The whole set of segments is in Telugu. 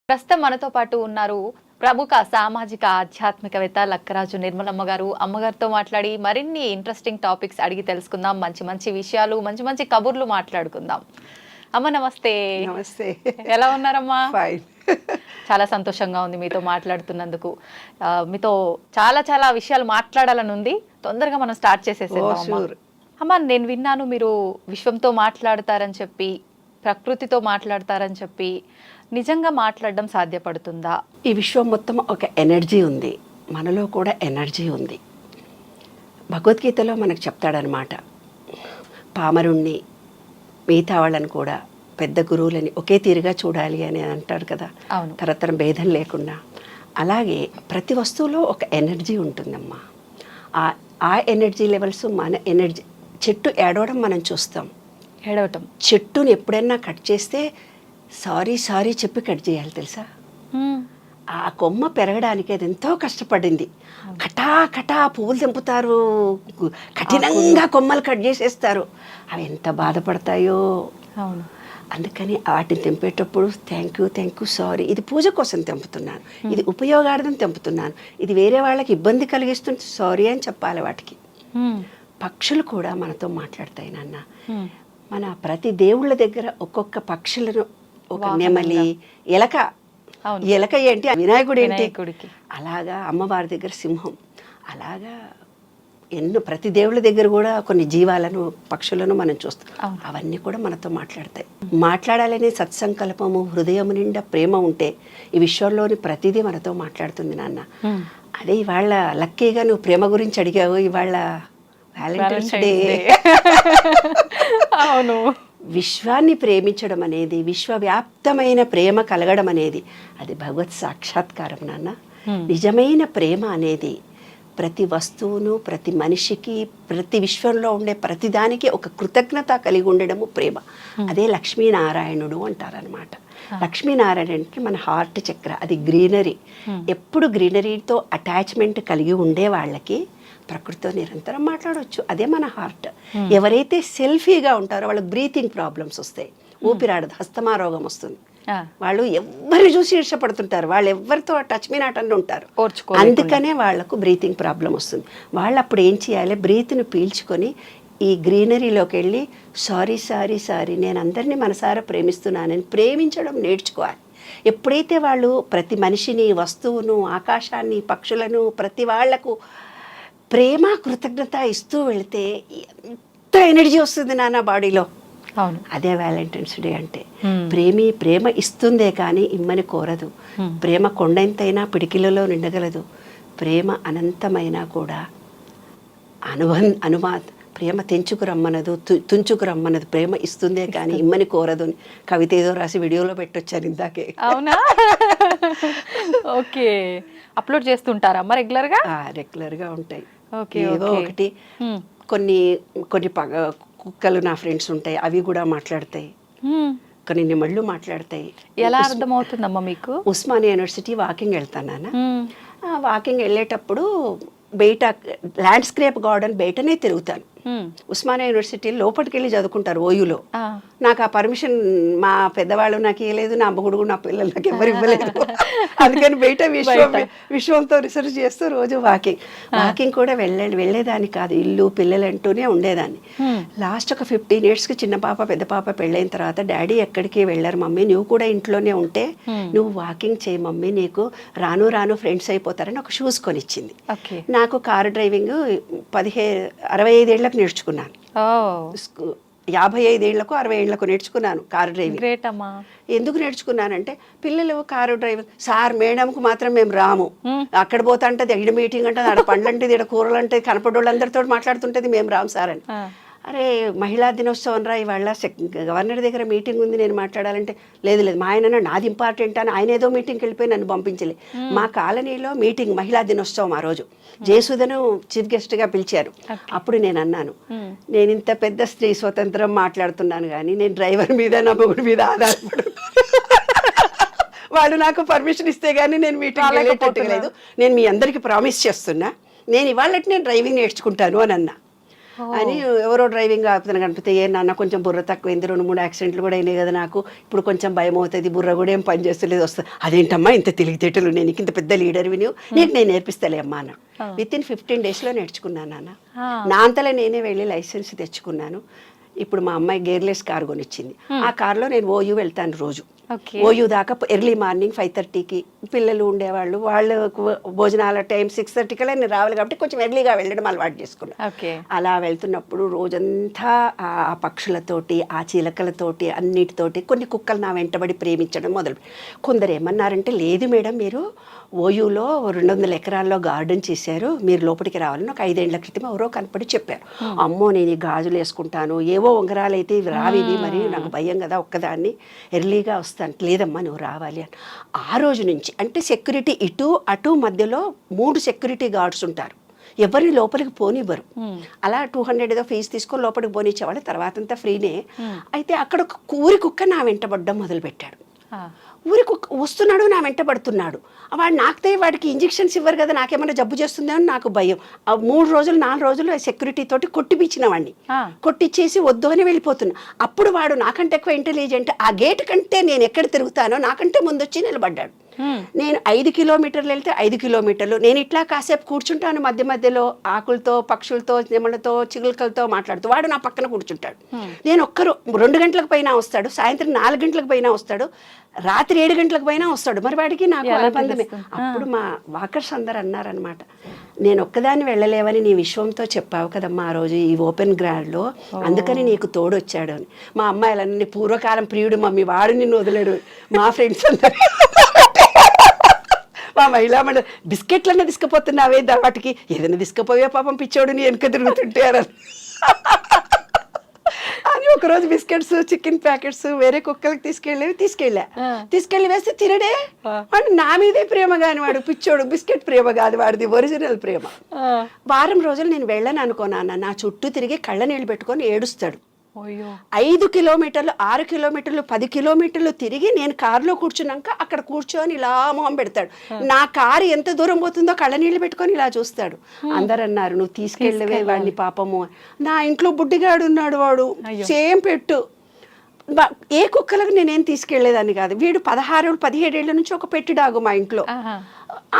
ప్రస్తుతం మనతో పాటు ఉన్నారు ప్రముఖ సామాజిక ఆధ్యాత్మికవేత్త లక్కరాజు నిర్మలమ్మ గారు. అమ్మగారితో మాట్లాడి మరిన్ని ఇంట్రెస్టింగ్ టాపిక్స్ అడిగి తెలుసుకుందాం. మంచి మంచి విషయాలు, మంచి మంచి కబుర్లు మాట్లాడుకుందాం. అమ్మ నమస్తే. నమస్తే. ఎలా ఉన్నారమ్మా? ఫైన్. చాలా సంతోషంగా ఉంది మీతో మాట్లాడుతున్నందుకు. మీతో చాలా చాలా విషయాలు మాట్లాడాలని ఉంది. తొందరగా మనం స్టార్ట్ చేసేసేద్దాం. అమ్మ, నేను విన్నాను మీరు విశ్వంతో మాట్లాడతారని చెప్పి, ప్రకృతితో మాట్లాడతారని చెప్పి. నిజంగా మాట్లాడడం సాధ్యపడుతుందా? ఈ విశ్వం మొత్తం ఒక ఎనర్జీ ఉంది, మనలో కూడా ఎనర్జీ ఉంది. భగవద్గీతలో మనకు చెప్తాడనమాట, పామరుణ్ణి మిగతా వాళ్ళని కూడా పెద్ద గురువులని ఒకే తీరుగా చూడాలి అని అంటాడు కదా, తరతరం భేదం లేకుండా. అలాగే ప్రతి వస్తువులో ఒక ఎనర్జీ ఉంటుందమ్మా. ఆ ఎనర్జీ లెవెల్స్ మన ఎనర్జీ. చెట్టు ఏడవడం మనం చూస్తాం, ఏడవటం. చెట్టుని ఎప్పుడైనా కట్ చేస్తే సారీ సారీ చెప్పి కట్ చేయాలి తెలుసా. ఆ కొమ్మ పెరగడానికి అది ఎంతో కష్టపడింది. కటా కటా పువ్వులు తెంపుతారు, కఠినంగా కొమ్మలు కట్ చేసేస్తారు. అవి ఎంత బాధపడతాయో. అవును. అందుకని వాటిని తెంపేటప్పుడు థ్యాంక్ యూ సారీ, ఇది పూజ కోసం తెంపుతున్నాను, ఇది ఉపయోగార్థం తెంపుతున్నాను, ఇది వేరే వాళ్ళకి ఇబ్బంది కలిగిస్తుంది, సారీ అని చెప్పాలి వాటికి. పక్షులు కూడా మనతో మాట్లాడతాయి నాన్న. మన ప్రతి దేవుళ్ళ దగ్గర ఒక్కొక్క పక్షులను, ఒక నెమలి, ఎలక. ఎలక ఏంటి, వినాయకుడు ఏంటి. అలాగా అమ్మవారి దగ్గర సింహం. అలాగా ప్రతి దేవుళ్ళ దగ్గర కూడా కొన్ని జీవాలను, పక్షులను మనం చూస్తాం. అవన్నీ కూడా మనతో మాట్లాడతాయి. మాట్లాడాలనే సత్సంకల్పము, హృదయం నిండా ప్రేమ ఉంటే ఈ విశ్వంలోని ప్రతిదీ మనతో మాట్లాడుతుంది నాన్న. అదే ఇవాళ లక్కీగా నువ్వు ప్రేమ గురించి అడిగావు. ఇవాళ వ్యాలంటైన్స్ డే. అవును. విశ్వాన్ని ప్రేమించడం అనేది, విశ్వవ్యాప్తమైన ప్రేమ కలగడం అనేది అది భగవత్ సాక్షాత్కారం నాన్న. నిజమైన ప్రేమ అనేది ప్రతి వస్తువును, ప్రతి మనిషికి, ప్రతి విశ్వంలో ఉండే ప్రతిదానికి ఒక కృతజ్ఞత కలిగి ఉండడము ప్రేమ. అదే లక్ష్మీనారాయణుడు అంటారనమాట. లక్ష్మీనారాయణకి మన హార్ట్ చక్ర, అది గ్రీనరీ. ఎప్పుడు గ్రీనరీతో అటాచ్మెంట్ కలిగి ఉండే వాళ్ళకి ప్రకృతితో నిరంతరం మాట్లాడవచ్చు. అదే మన హార్ట్. ఎవరైతే సెల్ఫీగా ఉంటారో వాళ్ళకి బ్రీతింగ్ ప్రాబ్లమ్స్ వస్తాయి, ఊపిరాడదు, హస్తమా రోగం వస్తుంది. వాళ్ళు ఎవరిని చూసి ఈర్షపడుతుంటారు, వాళ్ళు ఎవరితో టచ్ మీ నాట్ అని ఉంటారు. అందుకనే వాళ్లకు బ్రీతింగ్ ప్రాబ్లం వస్తుంది. వాళ్ళు అప్పుడు ఏం చేయాలి, బ్రీత్ని పీల్చుకొని ఈ గ్రీనరీలోకి వెళ్ళి సారీ సారీ సారీ, నేను అందరినీ మనసారా ప్రేమిస్తున్నానని ప్రేమించడం నేర్చుకోవాలి. ఎప్పుడైతే వాళ్ళు ప్రతి మనిషిని, వస్తువును, ఆకాశాన్ని, పక్షులను, ప్రతి వాళ్లకు ప్రేమ, కృతజ్ఞత ఇస్తూ వెళితే ఎంత ఎనర్జీ వస్తుంది నాన్న బాడీలో. అవును. అదే వ్యాలంటైన్స్ డే అంటే. ప్రేమ ఇస్తుందే కానీ ఇమ్మని కోరదు. ప్రేమ కొండంతైనా పిడికిలలో నిండగలదు. ప్రేమ అనంతమైనా కూడా ప్రేమ తెంచుకు రమ్మనదు, తుంచుకు రమ్మనదు. ప్రేమ ఇస్తుందే కానీ ఇమ్మని కోరదు అని కవిత ఏదో రాసి వీడియోలో పెట్టొచ్చాను ఇందాకే. అవునా? ఓకే. అప్లోడ్ చేస్తుంటారమ్మా రెగ్యులర్గా? రెగ్యులర్గా ఉంటాయి. ఏదో ఒకటి కొన్ని కుక్కలు నా ఫ్రెండ్స్ ఉంటాయి, అవి కూడా మాట్లాడతాయి. కొన్ని నెమళ్ళు మాట్లాడతాయి. ఎలా అర్థమవుతుందమ్మా మీకు? ఉస్మానియా యూనివర్సిటీ వాకింగ్ వెళ్తాను. వాకింగ్ వెళ్ళేటప్పుడు బయట ల్యాండ్స్కేప్ గార్డెన్ బయటనే తిరుగుతాను. ఉస్మానియా యూనివర్సిటీ లోపలికి వెళ్ళి చదువుకుంటారు ఓయూలో. నాకు ఆ పర్మిషన్ మా పెద్దవాళ్ళు నాకు ఇవ్వలేదు, నా అమ్మగుడు, నా పిల్లలు నాకు ఎవరు ఇవ్వలేదు. అందుకని బయట విశ్వంతో రీసెర్చ్ చేస్తూ రోజు వాకింగ్ కూడా వెళ్ళేదాన్ని కాదు, ఇల్లు పిల్లలు అంటూనే ఉండేదాన్ని. లాస్ట్ ఒక 15 yearsకి చిన్న పాప పెద్ద పాప పెళ్ళైన తర్వాత డాడీ ఎక్కడికి వెళ్ళారు మమ్మీ, నువ్వు కూడా ఇంట్లోనే ఉంటే నువ్వు వాకింగ్ చేయి మమ్మీ, నీకు రాను రాను ఫ్రెండ్స్ అయిపోతారని ఒక షూస్ కొనిచ్చింది. నాకు కారు డ్రైవింగ్ 65 ఏళ్ళకి నేర్చుకున్నాను. 55 ఏళ్లకు 60 ఏళ్లకు నేర్చుకున్నాను కారు డ్రైవింగ్. ఎందుకు నేర్చుకున్నానంటే పిల్లలు కారు డ్రైవింగ్ సార్ మేడంకు మాత్రం మేము రాము, అక్కడ పోతా అంటే ఈడ మీటింగ్ అంటే ఆడ పండ్లు అంటే ఈడ కూరలు అంటే కనపడోళ్ళందరితో మాట్లాడుతుంటది, మేము రాము సార్ అని. అరే మహిళా దినోత్సవం రా, ఇవాళ గవర్నర్ దగ్గర మీటింగ్ ఉంది, నేను మాట్లాడాలంటే లేదు మా ఆయన నాది ఇంపార్టెంట్ అని ఆయన ఏదో మీటింగ్కి వెళ్ళిపోయి నన్ను పంపించలే. మా కాలనీలో మీటింగ్ మహిళా దినోత్సవం, ఆ రోజు జయసుధను చీఫ్ గెస్ట్గా పిలిచారు. అప్పుడు నేను అన్నాను, నేను ఇంత పెద్ద స్త్రీ స్వతంత్రం మాట్లాడుతున్నాను కానీ నేను డ్రైవర్ మీద, నా మొగుడి మీద ఆధారపడు, వాళ్ళు నాకు పర్మిషన్ ఇస్తే కానీ నేను మీటింగ్ వెళ్ళేటట్టు లేదు, నేను మీ అందరికీ ప్రామిస్ చేస్తున్నా, నేను ఇవాళ నేను డ్రైవింగ్ నేర్చుకుంటాను అని అన్నా. అని ఎవరో డ్రైవింగ్ ఆపుతాను కనిపిస్తే ఏ నాన్న కొంచెం బుర్ర తక్కువైంది 2-3 యాక్సిడెంట్లు కూడా అయినాయి కదా నాకు ఇప్పుడు కొంచెం భయం అవుతుంది బుర్ర కూడా ఏం పని చేస్తలేదు వస్తుంది అదేంటమ్మా ఇంత తెలివితేటలు నేను ఇంత పెద్ద లీడర్ నీకు నేను నేర్పిస్తలే అమ్మా అన్న వితిన్ 15 డేస్లో నేర్చుకున్నాను నాన్న నా అంతలో నేనే వెళ్ళి లైసెన్స్ తెచ్చుకున్నాను ఇప్పుడు మా అమ్మాయి గేర్లెస్ కార్ కొనిచ్చింది ఆ కార్లో నేను ఓయూ వెళ్తాను రోజు ఓయూ దాకా ఎర్లీ మార్నింగ్ 5:30కి పిల్లలు ఉండేవాళ్ళు వాళ్ళకు భోజనాల టైం 6:30 కల్లా నేను రావాలి కాబట్టి కొంచెం ఎర్లీగా వెళ్ళడం అలవాటు చేసుకున్నాను అలా వెళ్తున్నప్పుడు రోజంతా ఆ పక్షులతోటి ఆ చిలకలతోటి అన్నిటితోటి కొన్ని కుక్కలు నా వెంటబడి ప్రేమించడం మొదలు కొందరు ఏమన్నారంటే లేదు మేడం మీరు ఓయూలో 200 ఎకరాల్లో గార్డెన్ చేశారు మీరు లోపలికి రావాలని ఒక 5 ఏళ్ల క్రితం ఎవరో కనపడి చెప్పారు అమ్మో నేను ఈ గాజులు వేసుకుంటాను ఏవో ఉంగరాలు అయితే ఇవి రావివి మరి నాకు భయం కదా ఒక్కదాన్ని ఎర్లీగా వస్తాను లేదమ్మా నువ్వు రావాలి అని ఆ రోజు నుంచి అంటే సెక్యూరిటీ ఇటు అటు మధ్యలో 3 సెక్యూరిటీ గార్డ్స్ ఉంటారు ఎవరిని లోపలికి పోనివ్వరు అలా 200 ఏదో ఫీజు తీసుకొని లోపలికి పోనిచ్చేవాళ్ళు తర్వాత అంతా ఫ్రీనే అయితే అక్కడ ఒక ఊరి కుక్క నా వెంటబడ్డం మొదలుపెట్టాడు ఊరికి వస్తున్నాడు నా వెంట పడుతున్నాడు వాడు నాకితే వాడికి ఇంజెక్షన్స్ ఇవ్వరు కదా నాకేమైనా జబ్బు చేస్తుందో అని నాకు భయం 3 రోజులు 4 రోజులు సెక్యూరిటీ తోటి కొట్టిపించిన వాడిని కొట్టిచ్చేసి వద్దు అని వెళ్ళిపోతున్నా అప్పుడు వాడు నాకంటే ఎక్కువ ఇంటెలిజెంట్ ఆ గేట్ కంటే నేను ఎక్కడ తిరుగుతానో నాకంటే ముందు వచ్చి నిలబడ్డాడు నేను 5 కిలోమీటర్లు వెళ్తే 5 కిలోమీటర్లు నేను ఇట్లా కాసేపు కూర్చుంటాను మధ్య మధ్యలో ఆకులతో పక్షులతో నెమలతో చిగులకలతో మాట్లాడుతూ వాడు నా పక్కన కూర్చుంటాడు నేను 2 గంటలకు పైన వస్తాడు సాయంత్రం 4 గంటలకు పైన వస్తాడు రాత్రి 7 గంటలకు పైన వస్తాడు మరి వాడికి నాకు అనుబంధమే అప్పుడు మా వాకర్స్ అందరు అన్నారనమాట నేను ఒక్కదాన్ని వెళ్ళలేవని నీ విశ్వంతో చెప్పావు కదమ్మా ఆ రోజు ఈ ఓపెన్ గ్రౌండ్లో అందుకని నీకు తోడొచ్చాడు అని మా అమ్మాయిలన్నీ పూర్వకాలం ప్రియుడు మమ్మీ వాడు నిన్ను వదిలేడు మా ఫ్రెండ్స్ అందరు మా మహిళా మండలి బిస్కెట్లన్నా తీసుకుపోతున్నావే వాటికి ఏదైనా తీసుకుపోయే పాపం పిచ్చోడిని వెనుక తిరుగుతుంటే అని ఒకరోజు బిస్కెట్స్ చికెన్ ప్యాకెట్స్ వేరే కుక్కలకి తీసుకెళ్ళి వేస్తే తినడే వాడు నా మీదే ప్రేమ కాని వాడు పిచ్చోడు బిస్కెట్ ప్రేమ కాదు వాడిది ఒరిజినల్ ప్రేమ వారం రోజులు నేను వెళ్ళను అనుకోనాన్న నా చుట్టూ తిరిగి కళ్ళ నీళ్ళు పెట్టుకొని ఏడుస్తాడు 5 కిలోమీటర్లు 6 కిలోమీటర్లు 10 కిలోమీటర్లు తిరిగి నేను కారులో కూర్చున్నాక అక్కడ కూర్చొని ఇలా మొహం పెడతాడు నా కారు ఎంత దూరం పోతుందో కళ్ళ నీళ్ళు పెట్టుకొని ఇలా చూస్తాడు అందరు అన్నారు నువ్వు తీసుకెళ్ళవే వాడిని పాపము నా ఇంట్లో బుడ్డిగాడు ఉన్నాడు వాడు సేమ్ పెట్టు ఏ కుక్కలకు నేనేం తీసుకెళ్లేదాన్ని కాదు వీడు 16-17 ఏళ్ల నుంచి ఒక పెట్టి డాగు మా ఇంట్లో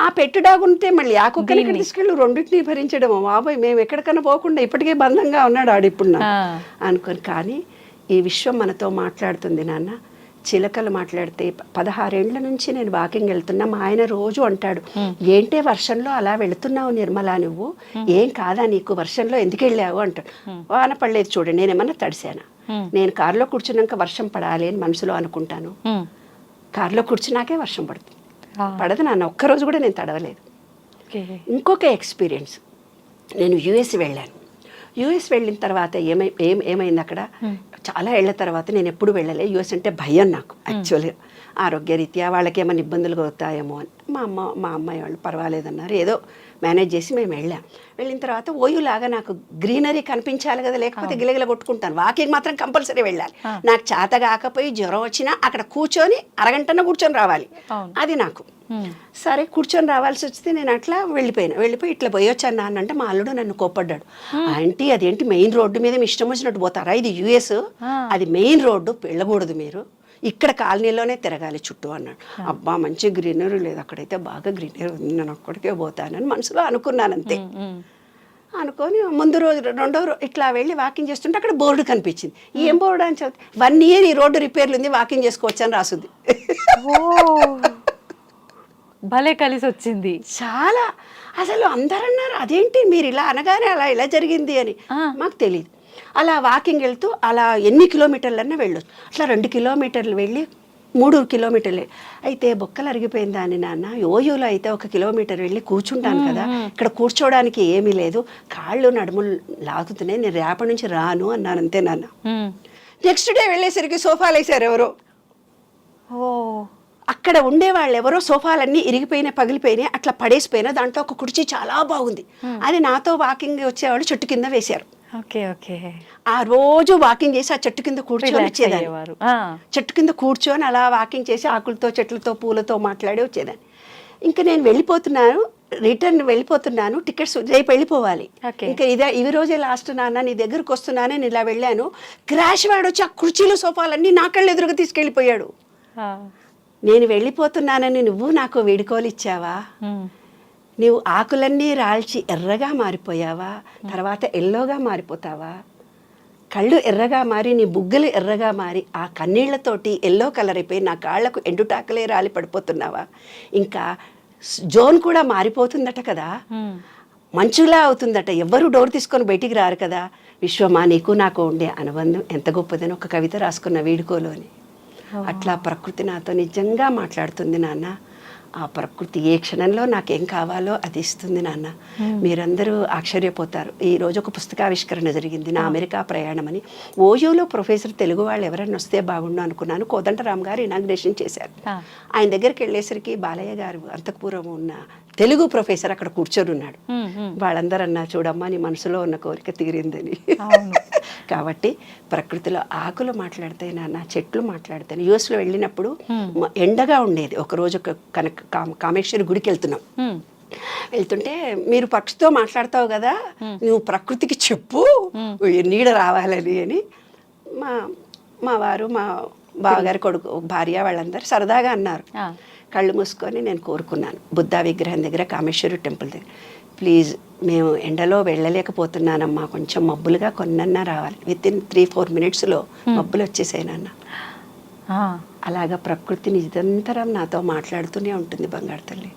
ఆ పెట్టి డాగు ఉంటే మళ్ళీ ఆ కుక్కని ఇక్కడ తీసుకెళ్ళి రెండింటిని భరించడము బాబాయ్ మేము ఎక్కడికైనా పోకుండా ఇప్పటికే బంధంగా ఉన్నాడు ఆడిప్పుడు అనుకోని కానీ ఈ విశ్వం మనతో మాట్లాడుతుంది నాన్న చిలకలు మాట్లాడితే 16 ఏళ్ల నుంచి నేను వాకింగ్ వెళ్తున్నా మా ఆయన రోజు అంటాడు ఏంటే వర్షంలో అలా వెళుతున్నావు నిర్మలా నువ్వు ఏం కాదా నీకు వర్షంలో ఎందుకు వెళ్ళావు అంటాడు వాన పడలేదు చూడండి నేనేమన్నా తడిసానా నేను కారులో కూర్చున్నాక వర్షం పడాలి అని మనసులో అనుకుంటాను కారులో కూర్చున్నాకే వర్షం పడుతుంది పడదు నాన్న ఒక్కరోజు కూడా నేను తడవలేదు ఇంకొక ఎక్స్పీరియన్స్ నేను యుఎస్ వెళ్ళాను యుఎస్ వెళ్ళిన తర్వాత ఏమైంది అక్కడ చాలా ఏళ్ల తర్వాత నేను ఎప్పుడు వెళ్ళలే యుఎస్ అంటే భయం నాకు యాక్చువల్గా ఆరోగ్యరీత్యా వాళ్ళకి ఏమైనా ఇబ్బందులు అవుతాయేమో అని మా అమ్మాయి వాళ్ళు పర్వాలేదన్నారు ఏదో మేనేజ్ చేసి మేము వెళ్ళిన తర్వాత ఓయులాగా నాకు గ్రీనరీ కనిపించాలి కదా లేకపోతే గిలగిల కొట్టుకుంటాను వాకింగ్ మాత్రం కంపల్సరీ వెళ్ళాలి నాకు చేత కాకపోయి జ్వరం వచ్చినా అక్కడ కూర్చొని అరగంటన కూర్చొని రావాలి అది నాకు సరే కూర్చొని రావాల్సి వస్తే నేను అట్లా వెళ్ళిపోయి ఇట్లా పోయొచ్చాను నాన్న అంటే మా అల్లుడు నన్ను కోప్పడ్డాడు ఆంటీ అదేంటి మెయిన్ రోడ్డు మీద మీ ఇష్టం వచ్చినట్టు పోతారా ఇది యుఎస్ అది మెయిన్ రోడ్డు వెళ్ళకూడదు మీరు ఇక్కడ కాలనీలోనే తిరగాలి చుట్టూ అన్నాడు అబ్బా మంచి గ్రీనరీ లేదు అక్కడైతే బాగా గ్రీనరీ ఉంది నేను అక్కడికే పోతానని మనసులో అనుకున్నాను అంతే అనుకొని ముందు రోజు 2వ రోజు ఇట్లా వెళ్ళి వాకింగ్ చేస్తుంటే అక్కడ బోర్డు కనిపించింది ఏం బోర్డు అని చదివి 1 year ఈ రోడ్డు రిపేర్లు ఉంది వాకింగ్ చేసుకోవచ్చు అని రాసుద్ది భలే కలిసి వచ్చింది చాలా అసలు అందరు అన్నారు అదేంటి మీరు ఇలా అనగానే ఇలా జరిగింది అని మాకు తెలియదు అలా వాకింగ్ వెళ్తూ అలా ఎన్ని కిలోమీటర్లన్నా వెళ్ళొచ్చు అట్లా 2 కిలోమీటర్లు వెళ్ళి 3 కిలోమీటర్లే అయితే బొక్కలు అరిగిపోయిందా అని నాన్న ఓయూలో అయితే 1 కిలోమీటర్ వెళ్ళి కూర్చుంటాను కదా ఇక్కడ కూర్చోడానికి ఏమీ లేదు కాళ్ళు నడుములు లాగుతున్నాయి నేను రేపటి నుంచి రాను అన్నాను అంతే నాన్న నెక్స్ట్ డే వెళ్ళేసరికి సోఫాలు వేసారు ఎవరో అక్కడ ఉండేవాళ్ళు ఎవరో సోఫాలన్నీ ఇరిగిపోయినాయి పగిలిపోయినాయి అట్లా పడేసిపోయినా దాంట్లో ఒక కుర్చీ చాలా బాగుంది అది నాతో వాకింగ్ వచ్చేవాళ్ళు చెట్టు కింద వేశారు ఆ రోజు వాకింగ్ చేసి ఆ చెట్టు కింద కూర్చొని వచ్చేదాన్ని చెట్టు కింద కూర్చొని అలా వాకింగ్ చేసి ఆకులతో చెట్లతో పూలతో మాట్లాడి వచ్చేదాన్ని ఇంకా నేను వెళ్ళిపోతున్నాను రిటర్న్ వెళ్ళిపోతున్నాను, టికెట్స్ రేపు వెళ్ళిపోవాలి, Okay. ఇంకా ఇవి రోజే లాస్ట్ నాన్న, నీ దగ్గరకు వస్తున్నానే నేను ఇలా వెళ్ళాను, క్రాష్ వాడు వచ్చి ఆ కుర్చీలు సోఫాలన్నీ నా కళ్ళు ఎదురుగా తీసుకెళ్ళిపోయాడు. నేను వెళ్ళిపోతున్నానని నువ్వు నాకు వీడుకోలు ఇచ్చావా, నీవు ఆకులన్నీ రాల్చి ఎర్రగా మారిపోయావా, తర్వాత ఎల్లోగా మారిపోతావా, కళ్ళు ఎర్రగా మారి నీ బుగ్గలు ఎర్రగా మారి ఆ కన్నీళ్లతోటి ఎల్లో కలర్ అయిపోయి నా కాళ్లకు ఎండుటాకలే రాలి పడిపోతున్నావా, ఇంకా జోన్ కూడా మారిపోతుందట కదా, మంచులా అవుతుందట, ఎవ్వరూ డోర్ తీసుకొని బయటికి రారు కదా, విశ్వమా నీకు నాకు ఉండే అనుబంధం ఎంత గొప్పదని ఒక కవిత రాసుకున్న వీడుకోలోని. అట్లా ప్రకృతి నాతో నిజంగా మాట్లాడుతుంది నాన్న. ఆ ప్రకృతి ఏ క్షణంలో నాకేం కావాలో అది ఇస్తుంది నాన్న. మీరందరూ ఆశ్చర్యపోతారు. ఈరోజు ఒక పుస్తకావిష్కరణ జరిగింది, నా అమెరికా ప్రయాణం అని. ఓయూలో ప్రొఫెసర్ తెలుగు వాళ్ళు ఎవరైనా వస్తే బాగుండు అనుకున్నాను. కోదండరామ్ గారు ఇనాగ్రేషన్ చేశారు. ఆయన దగ్గరికి వెళ్ళేసరికి బాలయ్య గారు అంతఃపురం ఉన్న తెలుగు ప్రొఫెసర్ అక్కడ కూర్చొని ఉన్నాడు. వాళ్ళందరూ అన్నా, చూడమ్మా నీ మనసులో ఉన్న కోరిక తీరిందని. కాబట్టి ప్రకృతిలో ఆకులు మాట్లాడితే నాన్న, చెట్లు మాట్లాడతాను. యుఎస్లో వెళ్ళినప్పుడు ఎండగా ఉండేది. ఒకరోజు కామేశ్వరి గుడికి వెళ్తున్నాం. వెళ్తుంటే, మీరు పక్షితో మాట్లాడతావు కదా, నువ్వు ప్రకృతికి చెప్పు నీడ రావాలని అని మా వారు, మా బావగారి కొడుకు, భార్య వాళ్ళందరూ సరదాగా అన్నారు. కళ్ళు మూసుకొని నేను కోరుకున్నాను, బుద్ధ విగ్రహం దగ్గర, కామేశ్వరి టెంపుల్ దగ్గర, ప్లీజ్ మేము ఎండలో వెళ్ళలేకపోతున్నానమ్మా, కొంచెం మబ్బులుగా కొన్నన్నా రావాలి. విత్ ఇన్ 3-4 మినిట్స్లో మబ్బులు వచ్చేసాయనన్న. అలాగా ప్రకృతి నిరంతరం నాతో మాట్లాడుతూనే ఉంటుంది బంగారు తల్లి.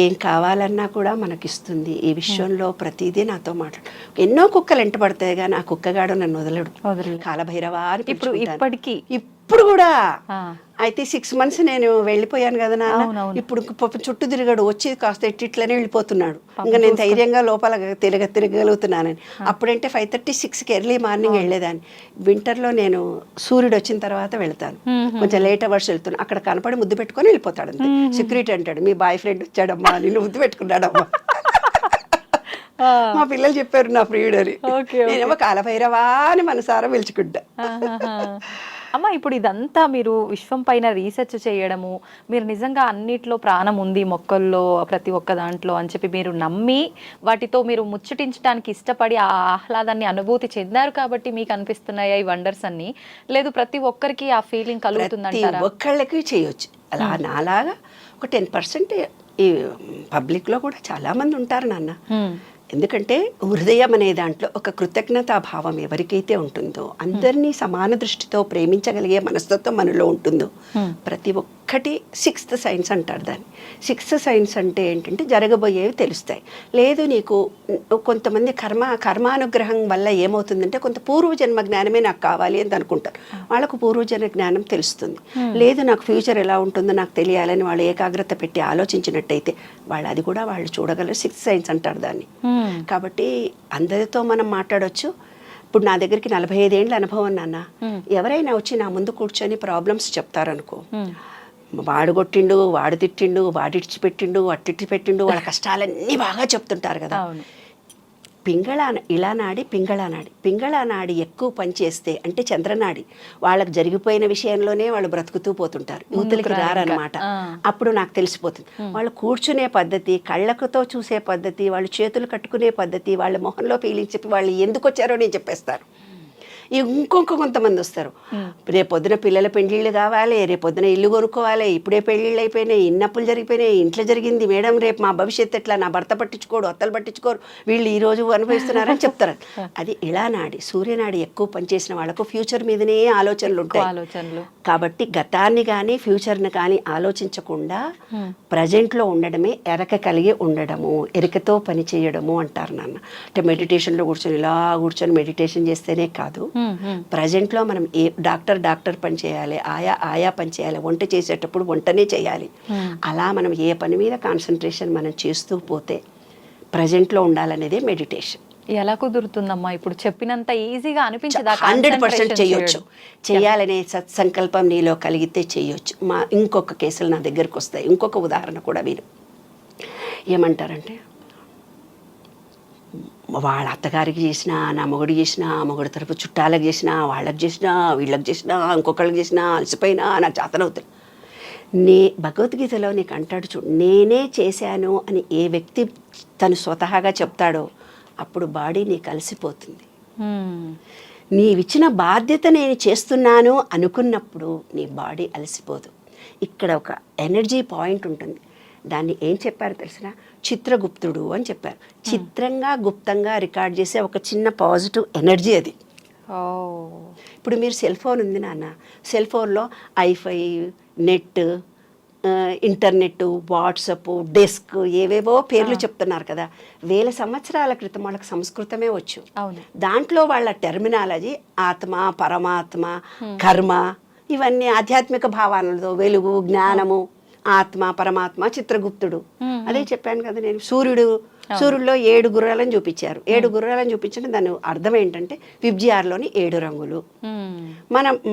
ఏం కావాలన్నా కూడా మనకిస్తుంది. ఈ విశ్వంలో ప్రతిదీ నాతో మాట్లాడు. ఎన్నో కుక్కలు ఎంట పడతాయి కానీ ఆ కుక్కగాడు నన్ను వదలడు. కాలభైరవా అని ఇప్పుడు కూడా. అయితే 6 months నేను వెళ్ళిపోయాను కదా నాన్న, ఇప్పుడు చుట్టూ తిరిగాడు, వచ్చి కాస్త ఇట్లనే వెళ్ళిపోతున్నాడు. ఇంకా నేను ధైర్యంగా లోపల తిరగలుగుతున్నానని. అప్పుడంటే 5:30-6కి ఎర్లీ మార్నింగ్ వెళ్ళేదాన్ని. వింటర్లో నేను సూర్యుడు వచ్చిన తర్వాత వెళ్తాను, కొంచెం లేట్ అవర్స్ వెళ్తున్నాను. అక్కడ కనపడి ముద్దు పెట్టుకొని వెళ్ళిపోతాడు అంతే. సెక్యూరిటీ అంటాడు, మీ బాయ్ ఫ్రెండ్ వచ్చాడమ్మా, నిన్ను ముద్దు పెట్టుకున్నాడమ్మా. మా పిల్లలు చెప్పారు నా ప్రియుడు అని. నేనేమో కాలభైరవా అని మనసారా పిలుచుకుంటా. అమ్మ, ఇప్పుడు ఇదంతా మీరు విశ్వం పైన రీసెర్చ్ చేయడము, మీరు నిజంగా అన్నిట్లో ప్రాణం ఉంది మొక్కల్లో, ప్రతి ఒక్క దాంట్లో అని చెప్పి మీరు నమ్మి వాటితో మీరు ముచ్చటించడానికి ఇష్టపడి ఆ ఆహ్లాదాన్ని అనుభూతి చెందారు కాబట్టి మీకు అనిపిస్తున్నాయి ఈ వండర్స్ అన్ని, లేదు ప్రతి ఒక్కరికి ఆ ఫీలింగ్ కలుగుతుందంటారా? ఒక్కళ్ళకి చేయొచ్చు. అలా నాలాగా ఒక 10% ఈ పబ్లిక్లో కూడా చాలామంది ఉంటారు నాన్న. ఎందుకంటే హృదయం అనే దాంట్లో ఒక కృతజ్ఞతా భావం ఎవరికైతే ఉంటుందో, అందరినీ సమాన దృష్టితో ప్రేమించగలిగే మనస్తత్వం మనలో ఉంటుందో, ప్రతి ఒక్కటి 6th సైన్స్ అంటారు దాన్ని. 6th సైన్స్ అంటే ఏంటంటే జరగబోయేవి తెలుస్తాయి. లేదు నీకు కొంతమంది కర్మానుగ్రహం వల్ల ఏమవుతుందంటే కొంత పూర్వజన్మ జ్ఞానమే నాకు కావాలి అని అనుకుంటారు. వాళ్ళకు పూర్వజన్మ జ్ఞానం తెలుస్తుంది. లేదు నాకు ఫ్యూచర్ ఎలా ఉంటుందో నాకు తెలియాలని వాళ్ళు ఏకాగ్రత పెట్టి ఆలోచించినట్టయితే వాళ్ళు అది కూడా వాళ్ళు చూడగలరు. 6th సైన్స్ అంటారు దాన్ని. కాబట్టి అందరితో మనం మాట్లాడొచ్చు. ఇప్పుడు నా దగ్గరికి 45 ఏళ్ళ అనుభవం నాన్న. ఎవరైనా వచ్చి నా ముందు కూర్చొని ప్రాబ్లమ్స్ చెప్తారనుకో, వాడు కొట్టిండు, వాడు తిట్టిండు, వాడిడిచి పెట్టిండు, అట్టిచ్చి పెట్టిండు, వాళ్ళ కష్టాలన్నీ బాగా చెప్తుంటారు కదా. పింగళానాడి ఎక్కువ పనిచేస్తే అంటే చంద్రనాడి, వాళ్ళకి జరిగిపోయిన విషయంలోనే వాళ్ళు బ్రతుకుతూ పోతుంటారు, యూతులకి రారనమాట. అప్పుడు నాకు తెలిసిపోతుంది వాళ్ళు కూర్చునే పద్ధతి, కళ్ళకుతో చూసే పద్ధతి, వాళ్ళు చేతులు కట్టుకునే పద్ధతి, వాళ్ళ మొహంలో ఫీలింగ్స్ చెప్పి వాళ్ళు ఎందుకు వచ్చారో నేను చెప్పేస్తాను. కొంతమంది వస్తారు, రేపొద్దున పిల్లల పెళ్ళిళ్ళు కావాలి, రేపొద్దున ఇల్లు కొనుక్కోవాలి, ఇప్పుడే పెళ్ళిళ్ళు అయిపోయినాయి, ఇన్నప్పులు జరిగిపోయినాయి, ఇంట్లో జరిగింది మేడం, రేపు మా భవిష్యత్తు ఎట్లా, నా భర్త పట్టించుకోడు, అత్తలు పట్టించుకోరు, వీళ్ళు ఈ రోజు అనుభవిస్తున్నారని చెప్తారు. అది ఇళానాడి, సూర్యనాడి ఎక్కువ పనిచేసిన వాళ్ళకు ఫ్యూచర్ మీదనే ఆలోచనలు ఉంటాయి. కాబట్టి గతాన్ని కానీ ఫ్యూచర్ని కానీ ఆలోచించకుండా ప్రజెంట్లో ఉండడమే ఎరక కలిగి ఉండడము, ఎరికతో పని చేయడము అంటారు నాన్న. అంటే మెడిటేషన్లో ఇలా కూర్చొని మెడిటేషన్ చేస్తేనే కాదు, ప్రజెంట్లో మనం ఏ డాక్టర్ పని చేయాలి, ఆయా పని చేయాలి, వంట చేసేటప్పుడు వంటనే చేయాలి. అలా మనం ఏ పని మీద కాన్సన్ట్రేషన్ మనం చేస్తూ పోతే ప్రజెంట్లో ఉండాలనేదే మెడిటేషన్. ఎలా కుదురుతుందమ్మా? ఇప్పుడు చెప్పినంత ఈజీగా అనిపించదా? 100% చేయొచ్చు. చేయాలనే సత్సంకల్పం నీలో కలిగితే చేయొచ్చు. ఇంకొక కేసులు నా దగ్గరకు వస్తాయి. ఇంకొక ఉదాహరణ కూడా మీరు ఏమంటారంటే, వాళ్ళ అత్తగారికి చేసినా, నా మొగుడు చేసినా, మొగుడు తరపు చుట్టాలకు చేసినా, వాళ్ళకి చేసినా, వీళ్ళకి చేసినా, ఇంకొకళ్ళకి చేసినా, అలసిపోయినా నాకు చేతనవుతుంది. భగవద్గీతలో నీకు అంటాడు చూడు, నేనే చేశాను అని ఏ వ్యక్తి తను స్వతహాగా చెప్తాడో అప్పుడు బాడీ నీకు అలసిపోతుంది. నీవిచ్చిన బాధ్యత నేను చేస్తున్నాను అనుకున్నప్పుడు నీ బాడీ అలసిపోదు. ఇక్కడ ఒక ఎనర్జీ పాయింట్ ఉంటుంది. దాన్ని ఏం చెప్పారు తెలిసిన, చిత్రగుప్తుడు అని చెప్పారు. చిత్రంగా గుప్తంగా రికార్డ్ చేసే ఒక చిన్న పాజిటివ్ ఎనర్జీ అది. ఇప్పుడు మీరు సెల్ ఫోన్ ఉంది నాన్న, సెల్ ఫోన్లో ఐఫై, నెట్, ఇంటర్నెట్, వాట్సప్, డెస్క్, ఏవేవో పేర్లు చెప్తున్నారు కదా. 1000 సంవత్సరాల క్రితం వాళ్ళకి సంస్కృతమే వచ్చు. దాంట్లో వాళ్ళ టెర్మినాలజీ ఆత్మ, పరమాత్మ, కర్మ, ఇవన్నీ ఆధ్యాత్మిక భావాలతో వెలుగు, జ్ఞానము, ఆత్మ, పరమాత్మ, చిత్రగుప్తుడు. అదే చెప్పాను కదా నేను. సూర్యుడిలో 7 గుర్రాలను చూపించారు. 7 గుర్రాలను చూపించడం దాని అర్థం ఏంటంటే విబ్జిఆర్లోని 7 రంగులు.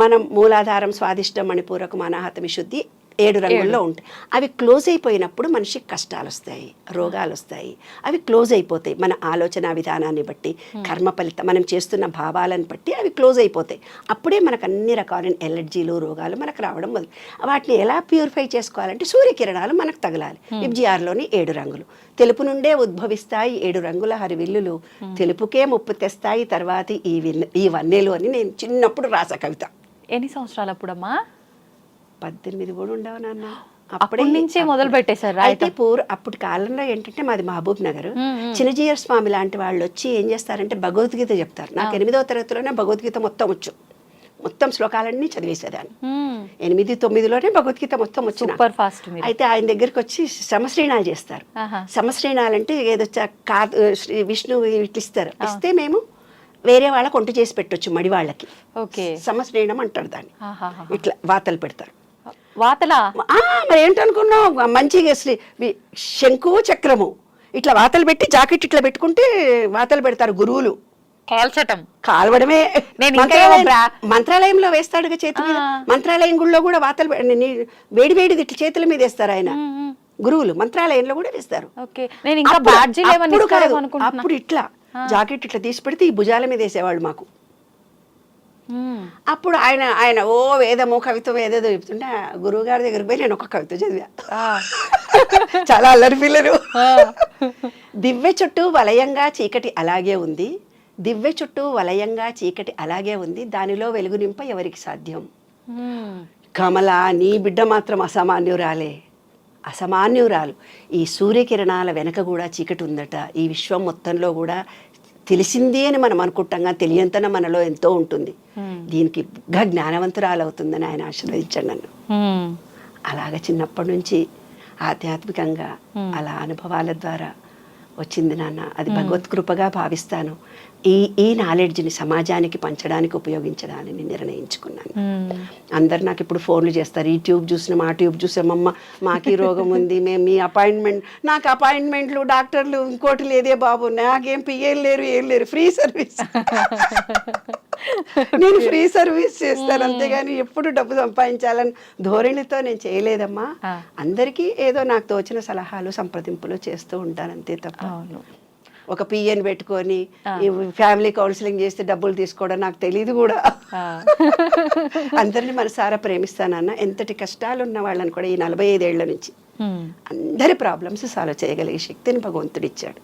మనం మూలాధారం, స్వాదిష్టం, మణిపూరకం, అనాహత, విశుద్ధి 7 రంగుల్లో ఉంటాయి. అవి క్లోజ్ అయిపోయినప్పుడు మనిషికి కష్టాలు వస్తాయి, రోగాలు వస్తాయి. అవి క్లోజ్ అయిపోతాయి. మన ఆలోచన విధానాన్ని బట్టి, కర్మ ఫలితం, మనం చేస్తున్న భావాలను బట్టి అవి క్లోజ్ అయిపోతాయి. అప్పుడే మనకు అన్ని రకాలైన ఎలర్జీలు, రోగాలు మనకు రావడం మొదలు. వాటిని ఎలా ప్యూరిఫై చేసుకోవాలంటే సూర్యకిరణాలు మనకు తగలాలి. విబ్జిఆర్లోని 7 రంగులు. తెలుపు నుండే ఉద్భవిస్తాయి 7 రంగుల హరివిల్లులు, తెలుపుకే ముప్పు తెస్తాయి తర్వాత ఈ వన్నెలు అని నేను చిన్నప్పుడు రాసా కవిత. ఎన్ని సంవత్సరాలు అప్పుడమ్మా? 18 కూడా ఉండవు నాన్న. అప్పటి నుంచే మొదలు పెట్టేశారు. అయితే అప్పుడు కాలంలో ఏంటంటే మాది మహబూబ్ నగర్. చిన్నజీయర్ స్వామి లాంటి వాళ్ళు వచ్చి ఏం చేస్తారంటే భగవద్గీత చెప్తారు. నాకు 8వ తరగతిలోనే భగవద్గీత మొత్తం వచ్చు. మొత్తం శ్లోకాలన్నీ చదివేసేదాన్ని. 8, 9లోనే భగవద్గీత మొత్తం వచ్చిన. అయితే ఆయన దగ్గరికి వచ్చి సమశ్రీణాలు చేస్తారు. సమశ్రీణాలు అంటే ఏదో విష్ణు ఇట్లా ఇస్తారు. ఇస్తే మేము వేరే వాళ్ళకి వంట చేసి పెట్టొచ్చు, మడి వాళ్ళకి. సమశ్రీణం అంటారు దాన్ని. ఇట్లా వాతలు పెడతారు. వాతలా? మరి ఏంటనుకున్నావు, మంచిగా శంకు చక్రము ఇట్లా వాతలు పెట్టి జాకెట్ ఇట్లా పెట్టుకుంటే వాతలు పెడతారు గురువులు. కాల్వడమే. మంత్రాలయంలో వేస్తాడుగా చేతి మీద. మంత్రాలయం గుళ్ళో కూడా వాతలు వేడి వేడిది ఇట్లా చేతుల మీద వేస్తారు ఆయన గురువులు. మంత్రాలయంలో కూడా వేస్తారు. అప్పుడు ఇట్లా జాకెట్ ఇట్లా తీసి పెడితే ఈ భుజాల మీద వేసేవాళ్ళు మాకు. అప్పుడు ఆయన ఓ వేదము కవిత్వం ఏదేదో చెప్తుంటే గురువు గారి దగ్గరికి పోయి నేను ఒక కవిత చదివా. చాలా అల్లరి పిల్లలు. దివ్య చుట్టూ వలయంగా చీకటి అలాగే ఉంది, దివ్య చుట్టూ వలయంగా చీకటి అలాగే ఉంది, దానిలో వెలుగు నింప ఎవరికి సాధ్యం. కమల, నీ బిడ్డ మాత్రం అసామాన్యురాలు. ఈ సూర్యకిరణాల వెనక కూడా చీకటి ఉందట. ఈ విశ్వం మొత్తంలో కూడా తెలిసింది అని మనం అనుకుంటాం, కానీ తెలియంతన మనలో ఎంతో ఉంటుంది. దీనికి జ్ఞానవంతురాలు అవుతుందని ఆయన ఆశీర్వదించాడు నన్ను. అలాగ చిన్నప్పటి నుంచి ఆధ్యాత్మికంగా అలా అనుభవాల ద్వారా వచ్చింది నాన్న. అది భగవత్ కృపగా భావిస్తాను. ఈ నాలెడ్జ్ని సమాజానికి పంచడానికి ఉపయోగించడాన్ని నిర్ణయించుకున్నాను. అందరు నాకు ఇప్పుడు ఫోన్లు చేస్తారు, ఈ ట్యూబ్ చూసినాం, ఆ ట్యూబ్ చూసామమ్మ, మాకు ఈ రోగం ఉంది, మేము మీ నాకు అపాయింట్మెంట్లు, డాక్టర్లు, ఇంకోటి లేదే బాబు, నాకేం పిఏలు లేరు, ఏం లేరు, ఫ్రీ సర్వీస్. నేను ఫ్రీ సర్వీస్ చేస్తాను, అంతేగాని ఎప్పుడు డబ్బు సంపాదించాలని ధోరణితో నేను చేయలేదమ్మా. అందరికీ ఏదో నాకు తోచిన సలహాలు, సంప్రదింపులు చేస్తూ ఉంటాను, అంతే తప్ప ఒక పిఎన్ పెట్టుకొని ఫ్యామిలీ కౌన్సిలింగ్ చేస్తే డబ్బులు తీసుకోవడం నాకు తెలియదు కూడా. అందరినీ మనసారా ప్రేమిస్తానన్న. ఎంతటి కష్టాలు ఉన్న వాళ్ళని కూడా ఈ 45 ఏళ్ల నుంచి అందరి ప్రాబ్లమ్స్ సాల్వ్ చేయగలిగే శక్తిని భగవంతుడిచ్చాడు.